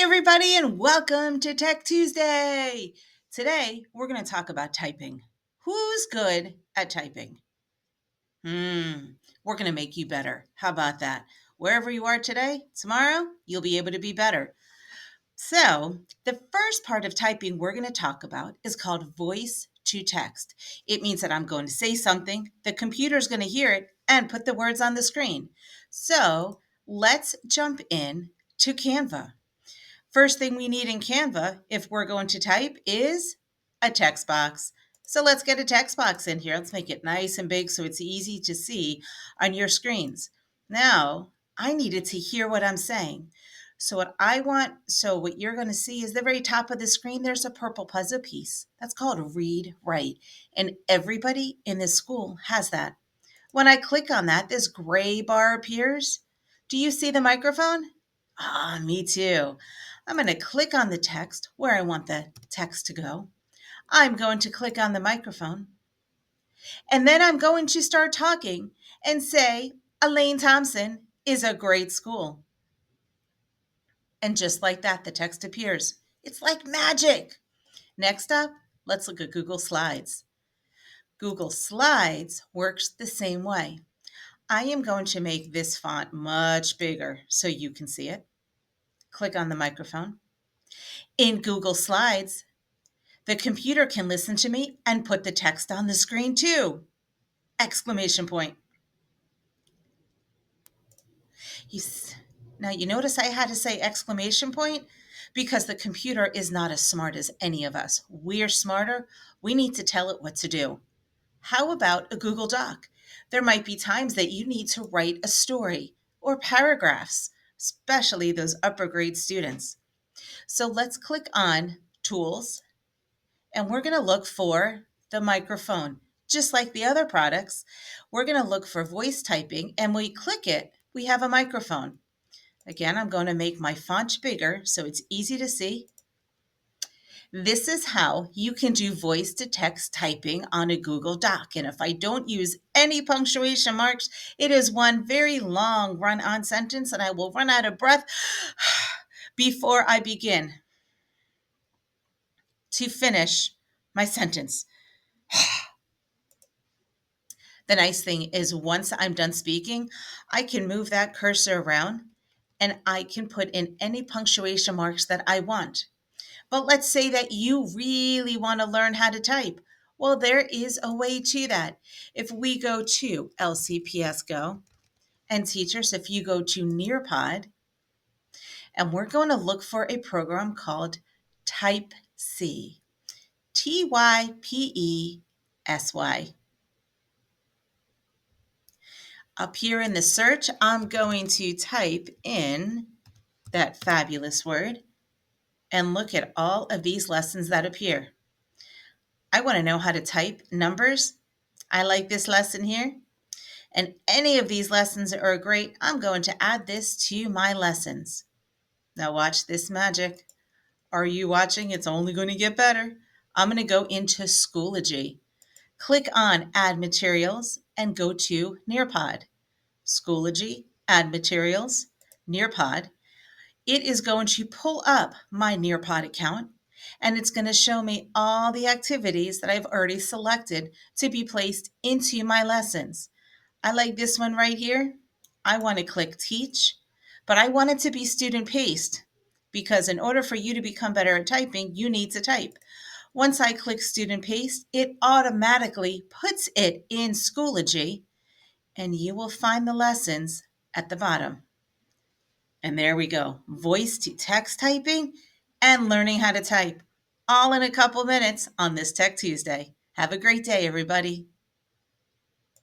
everybody, and welcome to Tech Tuesday. Today, we're going to talk about typing. Who's good at typing? We're going to make you better. How about that? Wherever you are today, tomorrow, you'll be able to be better. So, the first part of typing we're going to talk about is called voice to text. It means that I'm going to say something, the computer's going to hear it, and put the words on the screen. So, let's jump in to Canva. First thing we need in Canva, if we're going to type, is a text box. So let's get a text box in here. Let's make it nice and big so it's easy to see on your screens. Now, I needed to hear what I'm saying. So what you're going to see is the very top of the screen, there's a purple puzzle piece. That's called read write. And everybody in this school has that. When I click on that, this gray bar appears. Do you see the microphone? Me too. I'm going to click on the text where I want the text to go. I'm going to click on the microphone. And then I'm going to start talking and say, Elaine Thompson is a great school. And just like that, the text appears. It's like magic. Next up, let's look at Google Slides. Google Slides works the same way. I am going to make this font much bigger so you can see it. Click on the microphone. In Google Slides, the computer can listen to me and put the text on the screen too! Exclamation point. Now you notice I had to say exclamation point because the computer is not as smart as any of us. We're smarter. We need to tell it what to do. How about a Google Doc? There might be times that you need to write a story or paragraphs, especially those upper grade students. So let's click on Tools, and we're going to look for the microphone. Just like the other products, we're going to look for voice typing, and when we click it, we have a microphone. Again, I'm going to make my font bigger so it's easy to see. This is how you can do voice to text typing on a Google Doc. And if I don't use any punctuation marks, it is one very long run-on sentence, and I will run out of breath before I begin to finish my sentence. The nice thing is once I'm done speaking, I can move that cursor around and I can put in any punctuation marks that I want. But let's say that you really want to learn how to type. Well, there is a way to that. If we go to LCPS Go, and teachers, if you go to Nearpod, and we're going to look for a program called Type C. Typesy. Up here in the search, I'm going to type in that fabulous word and look at all of these lessons that appear. I want to know how to type numbers. I like this lesson here. And any of these lessons are great. I'm going to add this to my lessons. Now watch this magic. Are you watching? It's only going to get better. I'm going to go into Schoology. Click on Add Materials and go to Nearpod. Schoology, Add Materials, Nearpod. It is going to pull up my Nearpod account, and it's going to show me all the activities that I've already selected to be placed into my lessons. I like this one right here. I want to click Teach, but I want it to be student-paced because in order for you to become better at typing, you need to type. Once I click student-paced, it automatically puts it in Schoology, and you will find the lessons at the bottom. And there we go. Voice to text typing and learning how to type. All in a couple minutes on this Tech Tuesday. Have a great day, everybody.